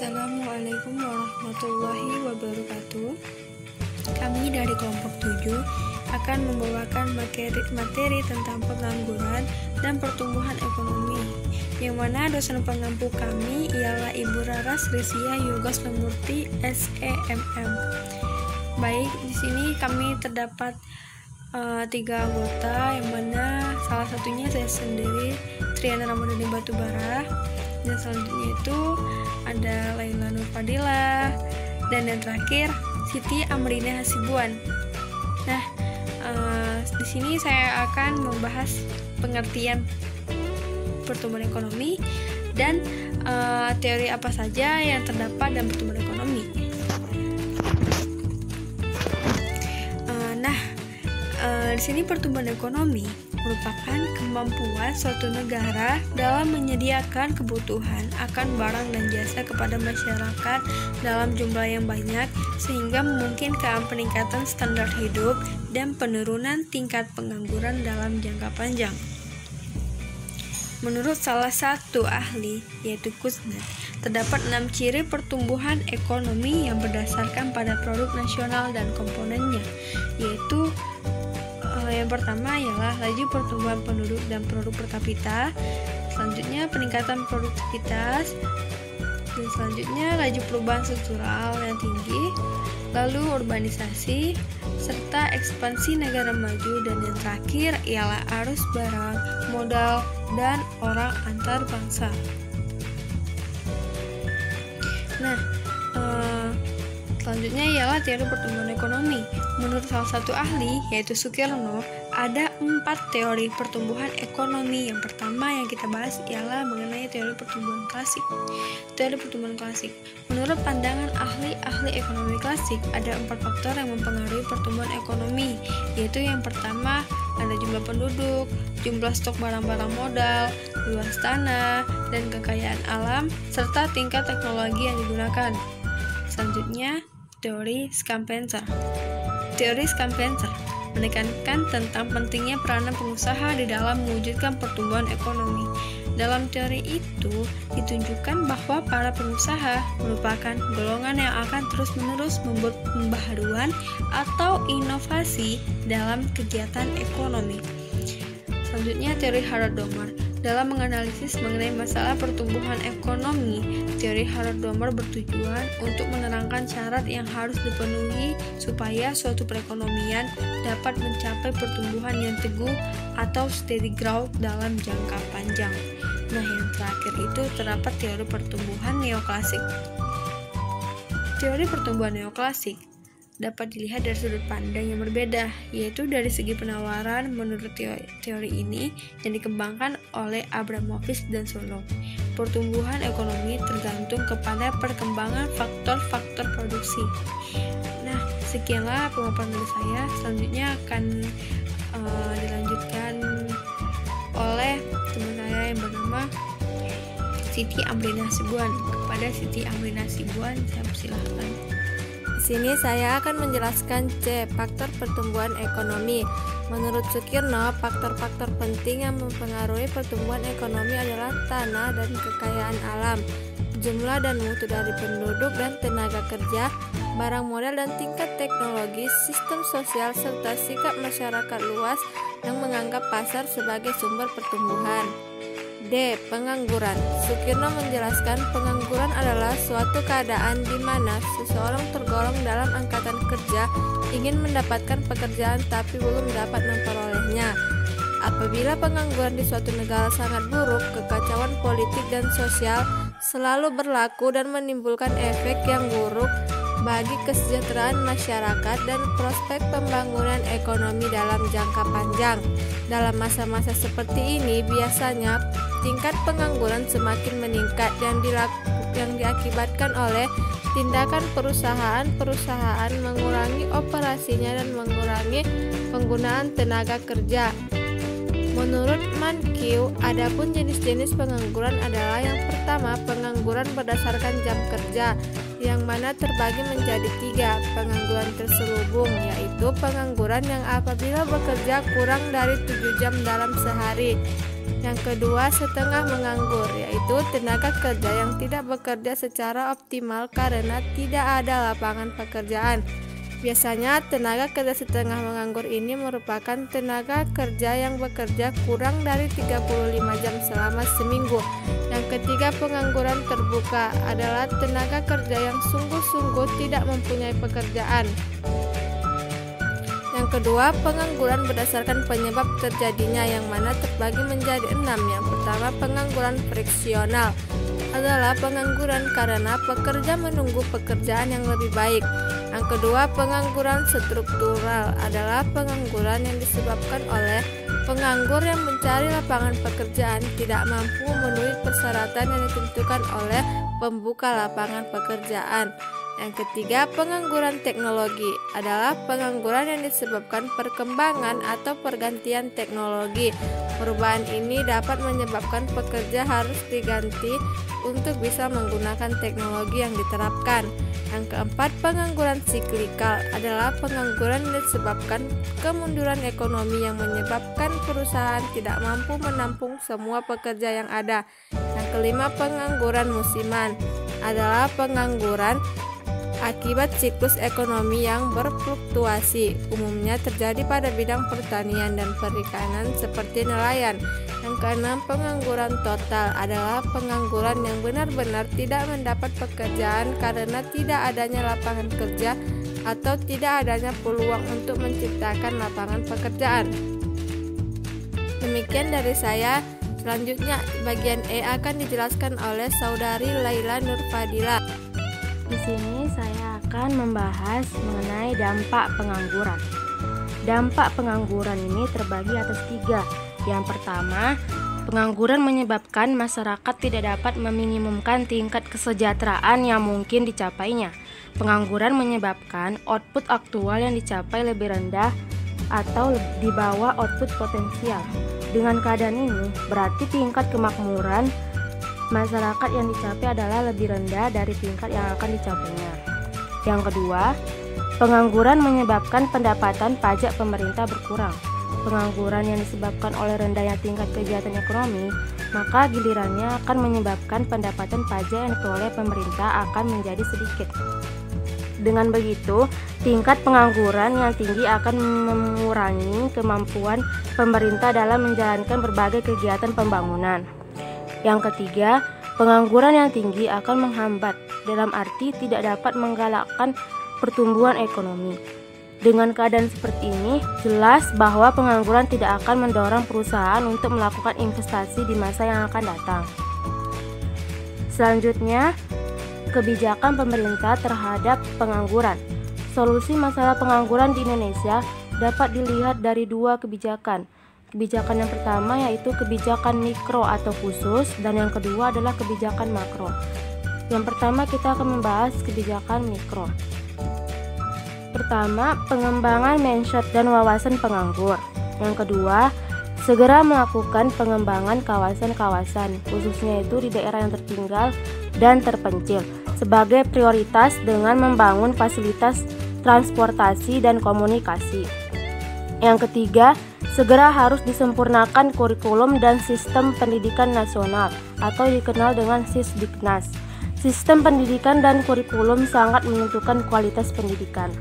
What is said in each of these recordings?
Assalamualaikum warahmatullahi wabarakatuh. Kami dari kelompok 7 akan membawakan materi tentang pengangguran dan pertumbuhan ekonomi, yang mana dosen pengampu kami ialah Ibu Raras Rizia Yogos Lemurti SEMM. Baik, di sini kami terdapat 3 anggota, yang mana salah satunya saya sendiri, Triana Ramadhani Batubara, dan selanjutnya itu ada Laila Nur Fadila, dan yang terakhir Siti Amrina Hasibuan. Nah, di sini saya akan membahas pengertian pertumbuhan ekonomi dan teori apa saja yang terdapat dalam pertumbuhan ekonomi. Di sini pertumbuhan ekonomi merupakan kemampuan suatu negara dalam menyediakan kebutuhan akan barang dan jasa kepada masyarakat dalam jumlah yang banyak, sehingga memungkinkan peningkatan standar hidup dan penurunan tingkat pengangguran dalam jangka panjang. Menurut salah satu ahli, yaitu Kuznets, terdapat 6 ciri pertumbuhan ekonomi yang berdasarkan pada produk nasional dan komponennya, yaitu yang pertama ialah laju pertumbuhan penduduk dan produk per kapita, selanjutnya peningkatan produktivitas, dan selanjutnya laju perubahan struktural yang tinggi, lalu urbanisasi, serta ekspansi negara maju, dan yang terakhir ialah arus barang, modal, dan orang antar bangsa. Nah, selanjutnya ialah teori pertumbuhan ekonomi. Menurut salah satu ahli, yaitu Sukirno, ada 4 teori pertumbuhan ekonomi. Yang pertama yang kita bahas ialah mengenai teori pertumbuhan klasik. Teori pertumbuhan klasik. Menurut pandangan ahli ekonomi klasik, ada 4 faktor yang mempengaruhi pertumbuhan ekonomi, yaitu yang pertama ada jumlah penduduk, jumlah stok barang-barang modal, luas tanah, dan kekayaan alam, serta tingkat teknologi yang digunakan. Selanjutnya, teori Schumpeter. Teori Schumpeter menekankan tentang pentingnya peranan pengusaha di dalam mewujudkan pertumbuhan ekonomi. Dalam teori itu ditunjukkan bahwa para pengusaha merupakan golongan yang akan terus-menerus membuat pembaharuan atau inovasi dalam kegiatan ekonomi. Selanjutnya, teori Harald-Domer. Dalam menganalisis mengenai masalah pertumbuhan ekonomi, teori Harald-Domer bertujuan untuk menerangkan syarat yang harus dipenuhi supaya suatu perekonomian dapat mencapai pertumbuhan yang teguh atau steady growth dalam jangka panjang. Nah, yang terakhir itu terdapat teori pertumbuhan neoklasik. Teori pertumbuhan neoklasik dapat dilihat dari sudut pandang yang berbeda, yaitu dari segi penawaran. Menurut teori ini yang dikembangkan oleh Abramovich dan Solon, pertumbuhan ekonomi tergantung kepada perkembangan faktor-faktor produksi. Nah, sekianlah pemaparan dari saya. Selanjutnya akan dilanjutkan oleh teman saya yang bernama Siti Amrina Hasibuan. Kepada Siti Amrina Hasibuan, saya persilahkan. Di sini saya akan menjelaskan C. Faktor pertumbuhan ekonomi. Menurut Sukirno, faktor-faktor penting yang mempengaruhi pertumbuhan ekonomi adalah tanah dan kekayaan alam, jumlah dan mutu dari penduduk dan tenaga kerja, barang modal dan tingkat teknologi, sistem sosial, serta sikap masyarakat luas yang menganggap pasar sebagai sumber pertumbuhan. D. Pengangguran. Sukirno menjelaskan pengangguran adalah suatu keadaan di mana seseorang tergolong dalam angkatan kerja ingin mendapatkan pekerjaan tapi belum dapat memperolehnya. Apabila pengangguran di suatu negara sangat buruk, kekacauan politik dan sosial selalu berlaku dan menimbulkan efek yang buruk bagi kesejahteraan masyarakat dan prospek pembangunan ekonomi dalam jangka panjang. Dalam masa-masa seperti ini, biasanya tingkat pengangguran semakin meningkat yang diakibatkan oleh tindakan perusahaan mengurangi operasinya dan mengurangi penggunaan tenaga kerja. Menurut Mankiw, adapun jenis-jenis pengangguran adalah yang pertama, pengangguran berdasarkan jam kerja, yang mana terbagi menjadi 3. Pengangguran terselubung, yaitu pengangguran yang apabila bekerja kurang dari 7 jam dalam sehari. Yang kedua, setengah menganggur, yaitu tenaga kerja yang tidak bekerja secara optimal karena tidak ada lapangan pekerjaan. Biasanya tenaga kerja setengah menganggur ini merupakan tenaga kerja yang bekerja kurang dari 35 jam selama seminggu. Yang ketiga, pengangguran terbuka adalah tenaga kerja yang sungguh-sungguh tidak mempunyai pekerjaan. Yang kedua, pengangguran berdasarkan penyebab terjadinya, yang mana terbagi menjadi 6. Yang pertama, pengangguran friksional adalah pengangguran karena pekerja menunggu pekerjaan yang lebih baik. Yang kedua, pengangguran struktural adalah pengangguran yang disebabkan oleh penganggur yang mencari lapangan pekerjaan tidak mampu memenuhi persyaratan yang ditentukan oleh pembuka lapangan pekerjaan. Yang ketiga, pengangguran teknologi adalah pengangguran yang disebabkan perkembangan atau pergantian teknologi. Perubahan ini dapat menyebabkan pekerja harus diganti untuk bisa menggunakan teknologi yang diterapkan. Yang keempat, pengangguran siklikal adalah pengangguran yang disebabkan kemunduran ekonomi yang menyebabkan perusahaan tidak mampu menampung semua pekerja yang ada. Yang kelima, pengangguran musiman adalah pengangguran akibat siklus ekonomi yang berfluktuasi, umumnya terjadi pada bidang pertanian dan perikanan seperti nelayan. Yang keenam, pengangguran total adalah pengangguran yang benar-benar tidak mendapat pekerjaan karena tidak adanya lapangan kerja atau tidak adanya peluang untuk menciptakan lapangan pekerjaan. Demikian dari saya. Selanjutnya, bagian E akan dijelaskan oleh Saudari Laila Nurfadila. Di sini saya akan membahas mengenai dampak pengangguran. Dampak pengangguran ini terbagi atas 3. Yang pertama, pengangguran menyebabkan masyarakat tidak dapat meminimumkan tingkat kesejahteraan yang mungkin dicapainya. Pengangguran menyebabkan output aktual yang dicapai lebih rendah atau di bawah output potensial. Dengan keadaan ini, berarti tingkat kemakmuran masyarakat yang dicapai adalah lebih rendah dari tingkat yang akan dicapainya. Yang kedua, pengangguran menyebabkan pendapatan pajak pemerintah berkurang. Pengangguran yang disebabkan oleh rendahnya tingkat kegiatan ekonomi, maka gilirannya akan menyebabkan pendapatan pajak yang diperoleh pemerintah akan menjadi sedikit. Dengan begitu, tingkat pengangguran yang tinggi akan mengurangi kemampuan pemerintah dalam menjalankan berbagai kegiatan pembangunan. Yang ketiga, pengangguran yang tinggi akan menghambat, dalam arti tidak dapat menggalakkan pertumbuhan ekonomi. Dengan keadaan seperti ini, jelas bahwa pengangguran tidak akan mendorong perusahaan untuk melakukan investasi di masa yang akan datang. Selanjutnya, kebijakan pemerintah terhadap pengangguran. Solusi masalah pengangguran di Indonesia dapat dilihat dari 2 kebijakan. Kebijakan yang pertama yaitu kebijakan mikro atau khusus, dan yang kedua adalah kebijakan makro. Yang pertama kita akan membahas kebijakan mikro. Pertama, pengembangan mindset dan wawasan penganggur. Yang kedua, segera melakukan pengembangan kawasan-kawasan, khususnya itu di daerah yang tertinggal dan terpencil, sebagai prioritas dengan membangun fasilitas transportasi dan komunikasi. Yang ketiga, segera harus disempurnakan kurikulum dan sistem pendidikan nasional atau dikenal dengan Sisdiknas. Sistem pendidikan dan kurikulum sangat menentukan kualitas pendidikan.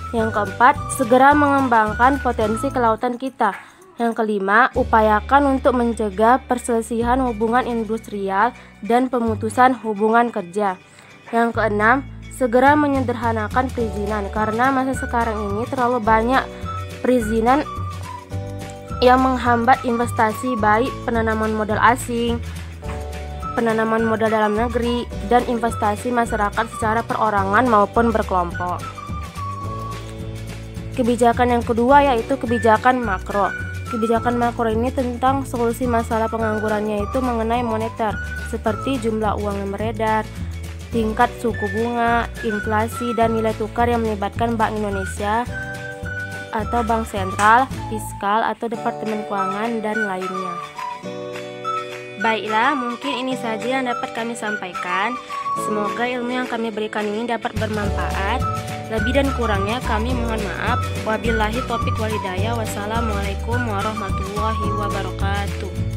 Yang keempat, segera mengembangkan potensi kelautan kita. Yang kelima, upayakan untuk mencegah perselisihan hubungan industrial dan pemutusan hubungan kerja. Yang keenam, segera menyederhanakan perizinan karena masa sekarang ini terlalu banyak perizinan yang menghambat investasi, baik penanaman modal asing, penanaman modal dalam negeri, dan investasi masyarakat secara perorangan maupun berkelompok. Kebijakan yang kedua yaitu kebijakan makro. Kebijakan makro ini tentang solusi masalah penganggurannya itu mengenai moneter, seperti jumlah uang yang beredar, tingkat suku bunga, inflasi, dan nilai tukar yang melibatkan Bank Indonesia atau Bank Sentral, Fiskal atau Departemen Keuangan, dan lainnya. Baiklah, mungkin ini saja yang dapat kami sampaikan. Semoga ilmu yang kami berikan ini dapat bermanfaat. Lebih dan kurangnya kami mohon maaf. Wabillahi taufiq wal hidayah. Wassalamualaikum warahmatullahi wabarakatuh.